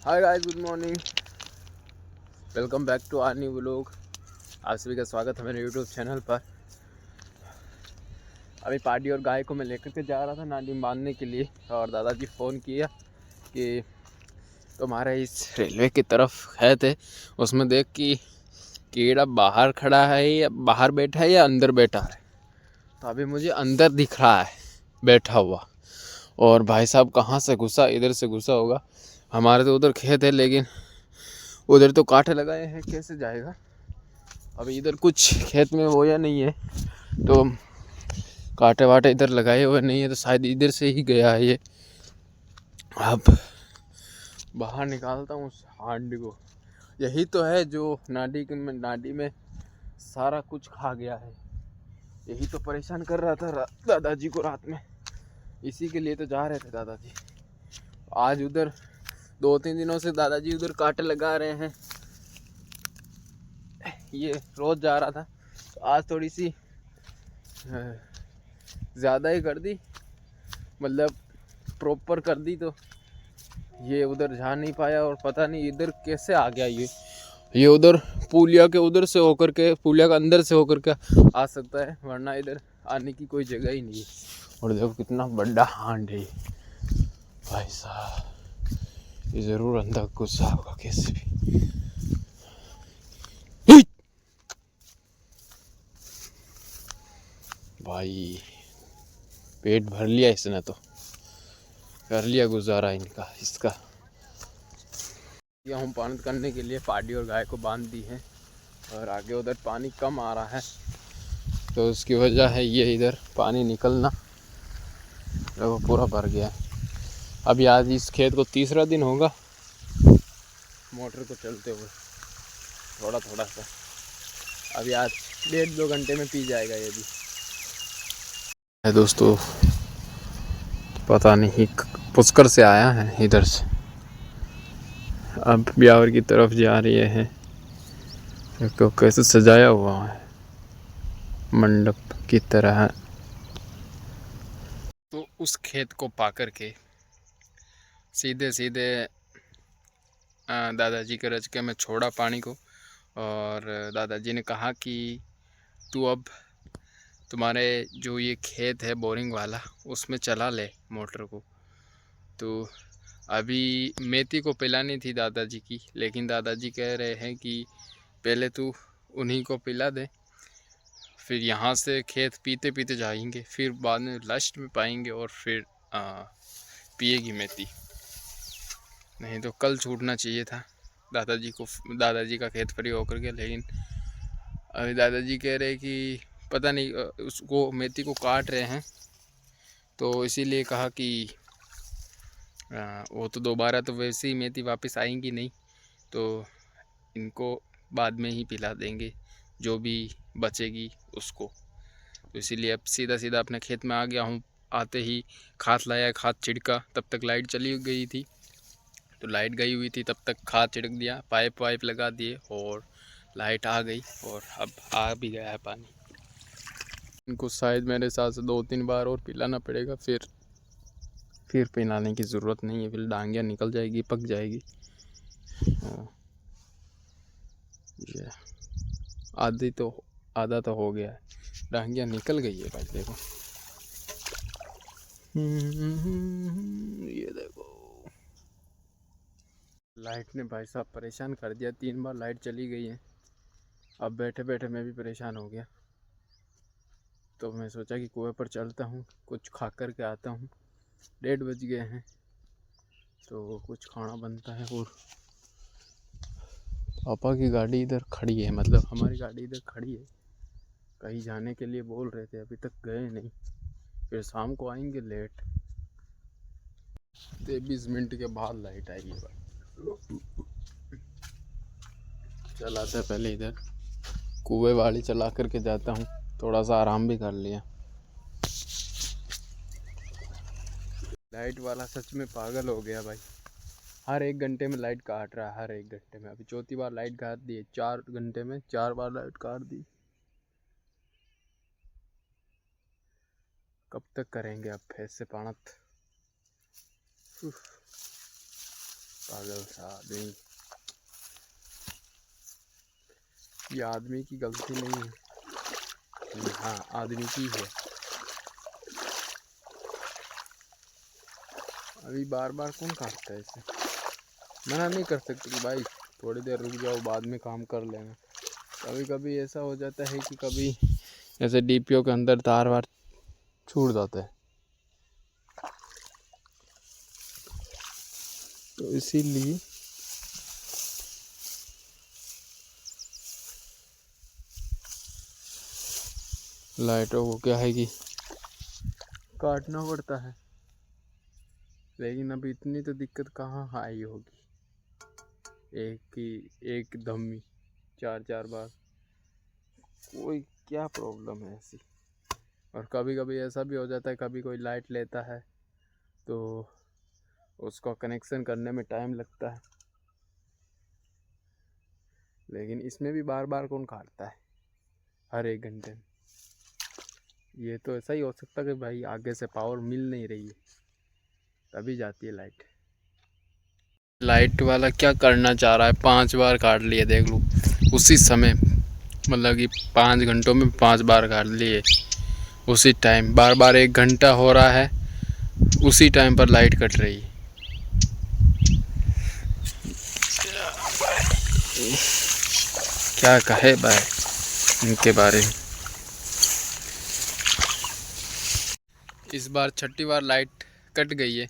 Hi guys, good morning. Welcome back to our new vlog. आप सभी का स्वागत है मेरे यूट्यूब चैनल पर। अभी पार्टी और गाय को मैं लेकर के जा रहा था नानी बांधने के लिए, और दादाजी फ़ोन किया कि तुम्हारे इस रेलवे की तरफ है थे, उसमें देख कि कीड़ा बाहर खड़ा है या बाहर बैठा है या अंदर बैठा है। तो अभी मुझे अंदर दिख रहा है बैठा हुआ, और भाई साहब कहाँ से घुसा, इधर से घुसा होगा। हमारे तो उधर खेत है, लेकिन उधर तो कांटे लगाए हैं, कैसे जाएगा। अभी इधर कुछ खेत में बोया नहीं है, तो कांटे वाटे इधर लगाए हुए नहीं है, तो शायद इधर से ही गया है ये। अब बाहर निकालता हूँ उस हांडी को। यही तो है जो नाडी में सारा कुछ खा गया है। यही तो परेशान कर रहा था दादाजी को रात में। इसी के लिए तो जा रहे थे दादाजी। आज उधर 2-3 दिनों से दादाजी उधर कांटे लगा रहे हैं। ये रोज जा रहा था, तो आज थोड़ी सी ज़्यादा ही कर दी, मतलब प्रॉपर कर दी। तो ये उधर जा नहीं पाया, और पता नहीं इधर कैसे आ गया ये उधर पुलिया के उधर से होकर के, पुलिया के अंदर से होकर के आ सकता है, वरना इधर आने की कोई जगह ही नहीं है। और देखो कितना बड़ा हांड है भाई साहब। ये ज़रूर अंदर गुस्सा होगा कैसे भी। भाई पेट भर लिया इसने, तो कर लिया गुजारा इसका। गेहूँ पानी करने के लिए पार्टी और गाय को बांध दी है, और आगे उधर पानी कम आ रहा है, तो उसकी वजह है ये इधर पानी निकलना। वो पूरा भर गया है। अभी आज इस खेत को तीसरा दिन होगा मोटर को चलते हुए, थोड़ा थोड़ा सा। अभी आज 1.5-2 घंटे में पी जाएगा ये भी। दोस्तों पता नहीं पुष्कर से आया है इधर से, अब ब्यावर की तरफ जा रही है। देखो कैसे सजाया हुआ है मंडप की तरह। तो उस खेत को पाकर के सीधे सीधे दादाजी के रचके में छोड़ा पानी को, और दादाजी ने कहा कि तू अब तुम्हारे जो ये खेत है बोरिंग वाला, उसमें चला ले मोटर को। तो अभी मेथी को पिलानी थी दादाजी की, लेकिन दादाजी कह रहे हैं कि पहले तू उन्हीं को पिला दे, फिर यहाँ से खेत पीते पीते जाएंगे, फिर बाद में लास्ट में पाएंगे, और फिर पिएगी मेथी। नहीं तो कल छूटना चाहिए था दादाजी का खेत फ्री होकर के। लेकिन अभी दादाजी कह रहे कि पता नहीं, उसको मेथी को काट रहे हैं, तो इसीलिए कहा कि वो तो दोबारा तो वैसे ही मेथी वापस आएंगी नहीं, तो इनको बाद में ही पिला देंगे जो भी बचेगी उसको। तो इसीलिए अब सीधा सीधा अपने खेत में आ गया हूँ। आते ही खाद लाया, खाद छिड़का, तब तक लाइट चली गई थी। तो लाइट गई हुई थी, तब तक खाद छिड़क दिया, पाइप वाइप लगा दिए, और लाइट आ गई, और अब आ भी गया है पानी। इनको शायद मेरे हिसाब से 2-3 बार और पिलाना पड़ेगा, फिर पिलाने की ज़रूरत नहीं है, फिर डांगियाँ निकल जाएगी, पक जाएगी। ये आधा तो हो गया है, डांगियाँ निकल गई है भाई। देखो ये देखो, लाइट ने भाई साहब परेशान कर दिया। 3 बार लाइट चली गई है। अब बैठे बैठे मैं भी परेशान हो गया, तो मैं सोचा कि कुएं पर चलता हूँ, कुछ खा कर के आता हूँ। 1:30 बज गए हैं, तो कुछ खाना बनता है। और पापा की गाड़ी इधर खड़ी है, मतलब हमारी गाड़ी इधर खड़ी है, कहीं जाने के लिए बोल रहे थे, अभी तक गए नहीं, फिर शाम को आएंगे लेट। 23 मिनट के बाद लाइट आएगी भाई। चलाते हैं पहले इधर कुएं वाली चला करके जाता हूँ, थोड़ा सा आराम भी कर लिया। लाइट वाला सच में पागल हो गया भाई, हर 1 घंटे में लाइट काट रहा है, हर 1 घंटे में। अभी चौथी बार लाइट काट दी है, 4 घंटे में 4 बार लाइट काट दी। कब तक करेंगे अब ऐसे पाणत। पागल सा आदमी। ये आदमी की गलती नहीं है, हाँ आदमी की है। अभी बार बार कौन काटता है इसे? मना नहीं कर सकते कि भाई थोड़ी देर रुक जाओ, बाद में काम कर लेना। कभी कभी ऐसा हो जाता है कि कभी जैसे डीपीओ के अंदर तार वार छूट जाता है, तो इसीलिए लाइटों को क्या है कि काटना पड़ता है। लेकिन अभी इतनी तो दिक्कत कहाँ आई होगी, एक दम ही 4 बार, कोई क्या प्रॉब्लम है ऐसी। और कभी कभी ऐसा भी हो जाता है, कभी कोई लाइट लेता है तो उसको कनेक्शन करने में टाइम लगता है। लेकिन इसमें भी बार बार कौन काटता है हर 1 घंटे में? ये तो ऐसा ही हो सकता है कि भाई आगे से पावर मिल नहीं रही है तभी जाती है लाइट। लाइट वाला क्या करना चाह रहा है, 5 बार काट लिए देख लो उसी समय, मतलब कि 5 घंटों में 5 बार काट लिए उसी टाइम। बार बार 1 घंटा हो रहा है, उसी टाइम पर लाइट कट रही है। क्या कहे भाई इनके बारे में। इस बार 6ठी बार लाइट कट गई है,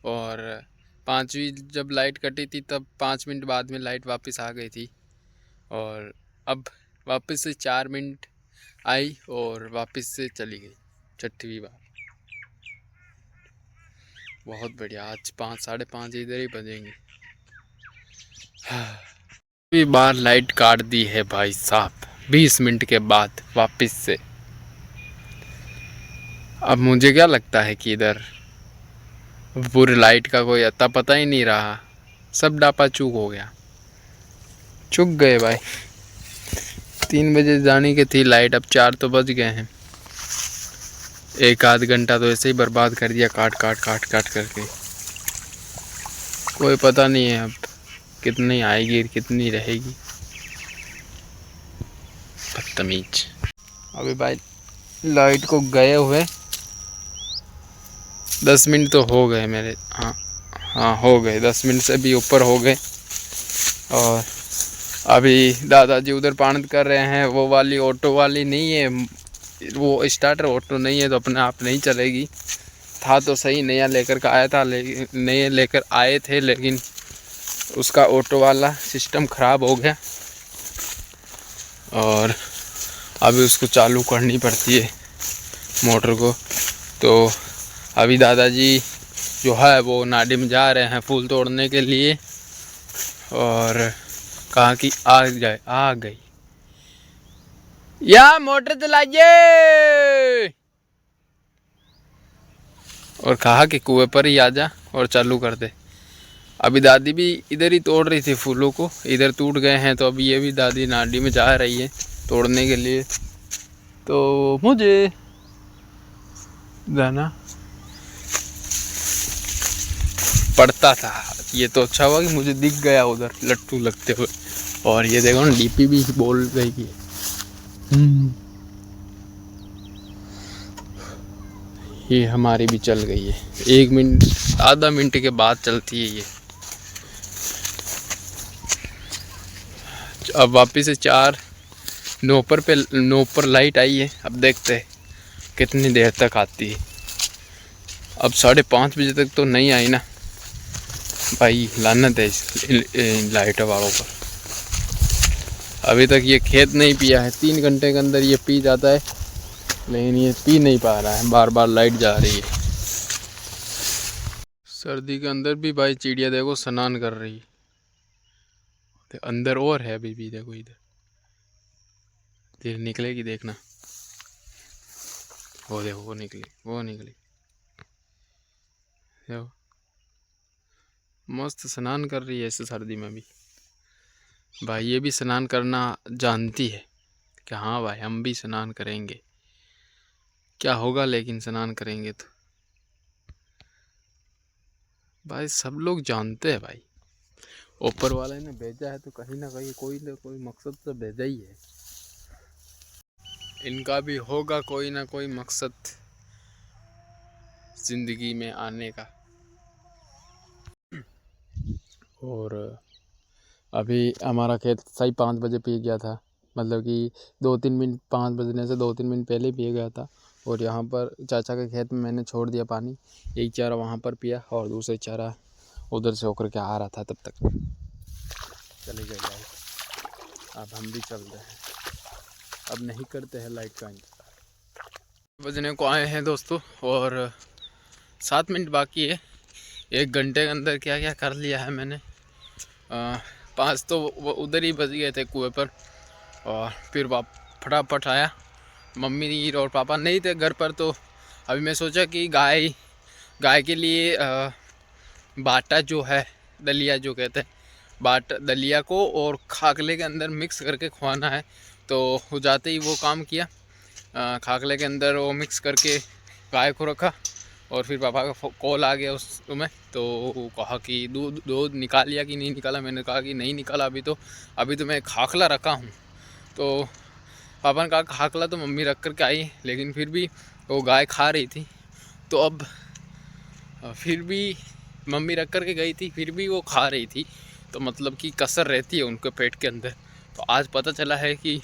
और 5वीं जब लाइट कटी थी तब 5 मिनट बाद में लाइट वापस आ गई थी, और अब वापस से 4 मिनट आई और वापस से चली गई 6वीं बार। बहुत बढ़िया, आज 5 साढ़े 5 इधर ही बजेंगे। भी बार लाइट काट दी है भाई साहब 20 मिनट के बाद वापस से। अब मुझे क्या लगता है कि इधर पूरी लाइट का कोई अता पता ही नहीं रहा, सब डापा चूक हो गया, चुक गए भाई। 3 बजे जाने की थी लाइट, अब 4 तो बज गए हैं। 1 आध घंटा तो ऐसे ही बर्बाद कर दिया काट काट काट काट करके। कोई पता नहीं है अब कितनी आएगी कितनी रहेगी, बदतमीज। अभी भाई लाइट को गए हुए 10 मिनट तो हो गए मेरे, हाँ हो गए 10 मिनट से भी ऊपर हो गए। और अभी दादाजी उधर पानत कर रहे हैं, वो वाली ऑटो वाली नहीं है, वो स्टार्टर ऑटो नहीं है तो अपने आप नहीं चलेगी। था तो सही, नया लेकर का आया था, लेकिन नए लेकर आए थे लेकिन उसका ऑटो वाला सिस्टम ख़राब हो गया और अभी उसको चालू करनी पड़ती है मोटर को। तो अभी दादाजी जो है वो नाडी में जा रहे हैं फूल तोड़ने के लिए, और कहा कि आ गई या मोटर चलाइए, और कहा कि कुएं पर ही आ जा और चालू कर दे। अभी दादी भी इधर ही तोड़ रही थी फूलों को, इधर टूट गए हैं तो अभी ये भी दादी नाडी में जा रही है तोड़ने के लिए। तो मुझे जाना पड़ता था, ये तो अच्छा हुआ कि मुझे दिख गया उधर लट्टू लगते हुए। और ये देखो ना डीपी भी बोल गई कि ये हमारी भी चल गई है। 1 मिनट आधा मिनट के बाद चलती है ये। अब वापस से 9 पर लाइट आई है, अब देखते हैं कितनी देर तक आती है। अब 5:30 बजे तक तो नहीं आई ना भाई, लानत है इस लाइट वालों पर। अभी तक ये खेत नहीं पिया है, 3 घंटे के अंदर ये पी जाता है, लेकिन ये पी नहीं पा रहा है, बार बार लाइट जा रही है। सर्दी के अंदर भी भाई चिड़िया देखो स्नान कर रही है, तो अंदर और है अभी भी, देखो इधर धीरे निकलेगी देखना, वो देखो वो निकली देखो, मस्त स्नान कर रही है इस सर्दी में भी। भाई ये भी स्नान करना जानती है कि हाँ भाई हम भी स्नान करेंगे, क्या होगा लेकिन स्नान करेंगे तो। भाई सब लोग जानते हैं भाई ऊपर वाले ने भेजा है तो कहीं ना कोई मकसद तो भेजा ही है। इनका भी होगा कोई ना कोई मकसद जिंदगी में आने का। और अभी हमारा खेत सही 5 बजे पी गया था, मतलब कि 2-3 मिनट, 5 बजने से 2-3 मिनट पहले पी गया था। और यहाँ पर चाचा के खेत में मैंने छोड़ दिया पानी, एक चारा वहाँ पर पिया और दूसरा चारा उधर से होकर के आ रहा था। तब तक चले गए लाइट। अब हम भी चल रहे हैं, अब नहीं करते हैं लाइट का इंतजार। बजने को आए हैं दोस्तों और 7 मिनट बाकी है। 1 घंटे के अंदर क्या क्या कर लिया है मैंने। 5 तो वो उधर ही बज गए थे कुएं पर। और फिर फटाफट आया, मम्मी और पापा नहीं थे घर पर। तो अभी मैं सोचा कि गाय के लिए बाटा जो है, दलिया जो कहते हैं, दलिया को और खाकले के अंदर मिक्स करके खुआना है। तो हो जाते ही वो काम किया, खाकले के अंदर वो मिक्स करके गाय को रखा। और फिर पापा का कॉल आ गया उस में, तो कहा कि दूध निकाल लिया कि नहीं निकाला। मैंने कहा कि नहीं निकाला अभी तो मैं खाकला रखा हूँ। तो पापा ने कहा खाकला तो मम्मी रख कर के आई, लेकिन फिर भी वो गाय खा रही थी। तो अब फिर भी मम्मी रख कर के गई थी, फिर भी वो खा रही थी। तो मतलब कि कसर रहती है उनके पेट के अंदर। तो आज पता चला है कि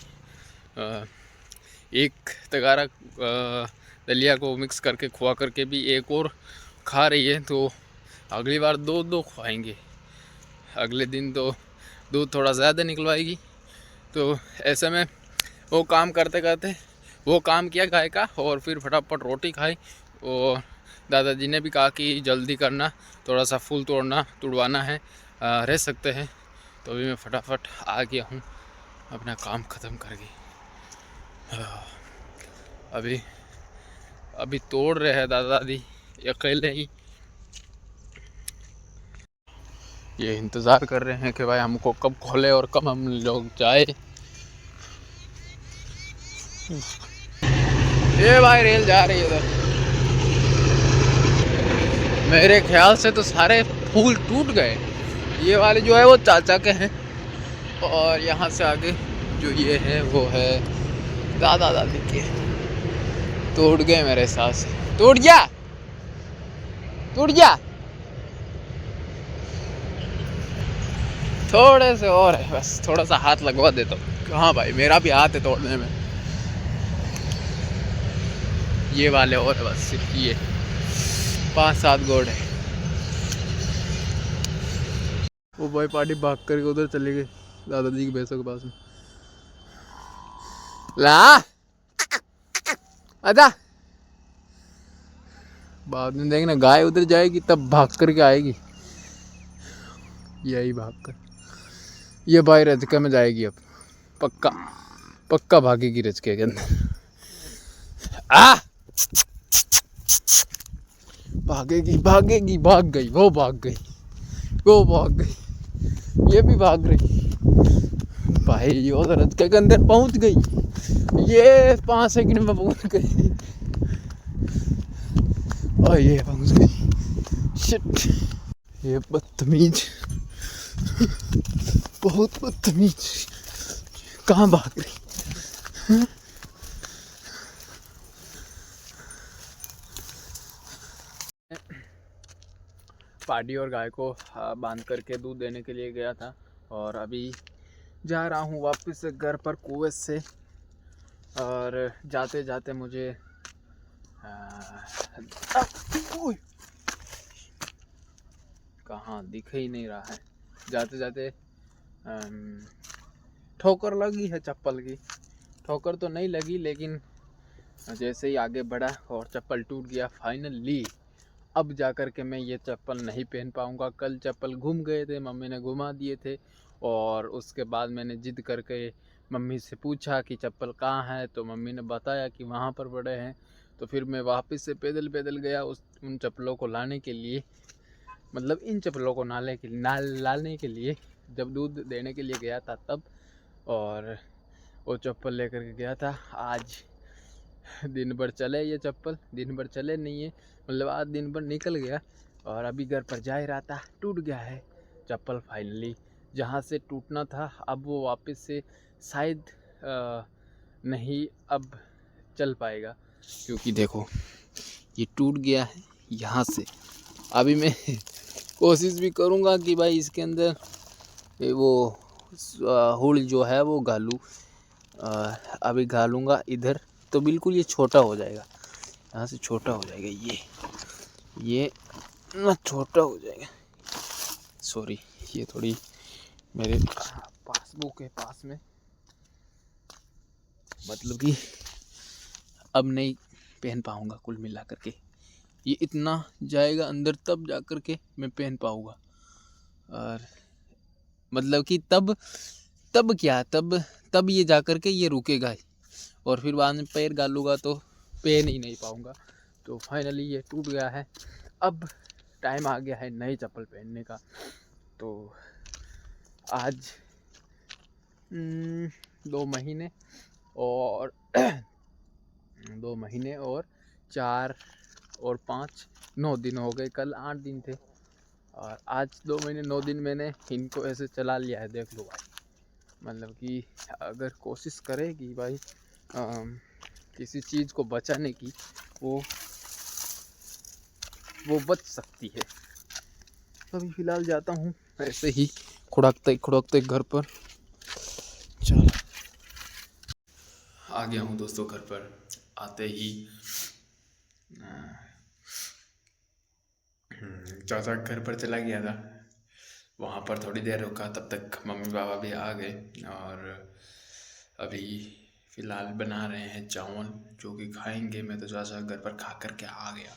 एक तगारा दलिया को मिक्स करके खुआ करके भी एक और खा रही है। तो अगली बार 2 खुआएंगे। अगले दिन तो दूध थोड़ा ज़्यादा निकलवाएगी। तो ऐसे में वो काम करते करते वो काम किया गाय का, और फिर फटाफट रोटी खाई। और दादाजी ने भी कहा कि जल्दी करना, थोड़ा सा फूल तुड़वाना है, रह सकते हैं। तो अभी मैं फटाफट आ गया हूँ अपना काम ख़त्म करके। अभी तोड़ रहे हैं दादाजी अकेले ही। ये इंतज़ार कर रहे हैं कि भाई हमको कब खोले और कब हम लोग जाए। ये भाई रेल जा रही है उधर। मेरे ख्याल से तो सारे फूल टूट गए। ये वाले जो है वो चाचा के हैं, और यहाँ से आगे जो ये है वो है दादा दादी के। टूट गए मेरे हिसाब से। टूट गया थोड़े से और है, बस थोड़ा सा हाथ लगवा देता हूँ। हाँ भाई, मेरा भी हाथ है तोड़ने में। ये वाले और है, बस सिर्फ ये 5-7 गोड़ है। वो भाई पार्टी भाग करके उधर चली गई दादाजी की भैंसों के पास में। ला आजा, बाद में देखना गाय उधर जाएगी तब भाग करके आएगी। यही भाग कर ये भाई रजके में जाएगी अब, पक्का भागेगी रजके के अंदर। भागेगी भाग गई, वो भाग गई, ये भी भाग रही भाई। ये उधर रजके के अंदर पहुंच गई, ये 5 सेकंड में पहुंच गई। और ये पहुंच गई। शिट, ये बदतमीज, बहुत बदतमीज, कहाँ भाग रही। पार्टी और गाय को बांध करके दूध देने के लिए गया था, और अभी जा रहा हूँ वापस घर पर कुएं से। और जाते जाते मुझे कहाँ दिख ही नहीं रहा है। जाते जाते ठोकर लगी है चप्पल की। ठोकर तो नहीं लगी, लेकिन जैसे ही आगे बढ़ा और चप्पल टूट गया फाइनली। अब जाकर के मैं ये चप्पल नहीं पहन पाऊँगा। कल चप्पल घूम गए थे, मम्मी ने घुमा दिए थे। और उसके बाद मैंने जिद करके मम्मी से पूछा कि चप्पल कहाँ है, तो मम्मी ने बताया कि वहाँ पर पड़े हैं। तो फिर मैं वापस से पैदल गया उन चप्पलों को लाने के लिए, मतलब इन चप्पलों को लाने के लिए जब दूध देने के लिए गया था तब। और वो चप्पल लेकर के गया था। आज दिन भर चले, ये चप्पल दिन भर चले नहीं है, मतलब आज दिन भर निकल गया। और अभी घर पर जा ही रहा था, टूट गया है चप्पल फाइनली जहाँ से टूटना था अब वो वापस से शायद नहीं अब चल पाएगा, क्योंकि देखो ये टूट गया है यहाँ से। अभी मैं कोशिश भी करूँगा कि भाई इसके अंदर वो हुल जो है वो घालूँ। अभी घालूँगा इधर तो बिल्कुल ये छोटा हो जाएगा, यहाँ से छोटा हो जाएगा, ये ना छोटा हो जाएगा। सॉरी, ये थोड़ी मेरे पासबुक के पास में, मतलब कि अब नहीं पहन पाऊँगा कुल मिला करके। ये इतना जाएगा अंदर तब जा कर के मैं पहन पाऊँगा, और मतलब कि तब ये जा कर के ये रुकेगा, और फिर बाद में पैर गालूँगा तो पहन ही नहीं पाऊँगा। तो फाइनली ये टूट गया है। अब टाइम आ गया है नई चप्पल पहनने का। तो आज 2 महीने और 2 महीने और 4 और 5 9 दिन हो गए। कल 8 दिन थे और आज 2 महीने 9 दिन मैंने इनको ऐसे चला लिया है। देख लो भाई, मतलब कि अगर कोशिश करे कि भाई किसी चीज़ को बचाने की, वो बच सकती है। तो अभी फ़िलहाल जाता हूँ ऐसे ही खुड़कते घर पर। चलो, आ गया हूँ दोस्तों घर पर। आते ही चाचा घर पर चला गया था, वहाँ पर थोड़ी देर रुका, तब तक मम्मी पापा भी आ गए। और अभी फ़िलहाल बना रहे हैं चावल, जो कि खाएंगे। मैं तो चाचा घर पर खा कर के आ गया।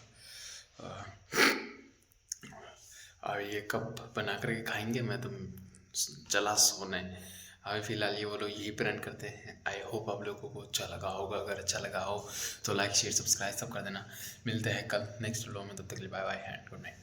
और ये कब बना करके खाएंगे, मैं तो चला सोने। अभी फ़िलहाल ये वो लोग यही प्लान करते हैं। आई होप आप लोगों को अच्छा लगा होगा। अगर अच्छा लगा हो तो लाइक शेयर सब्सक्राइब सब कर देना। मिलते हैं कल नेक्स्ट वीडियो में, तब तक के लिए bye bye and good night.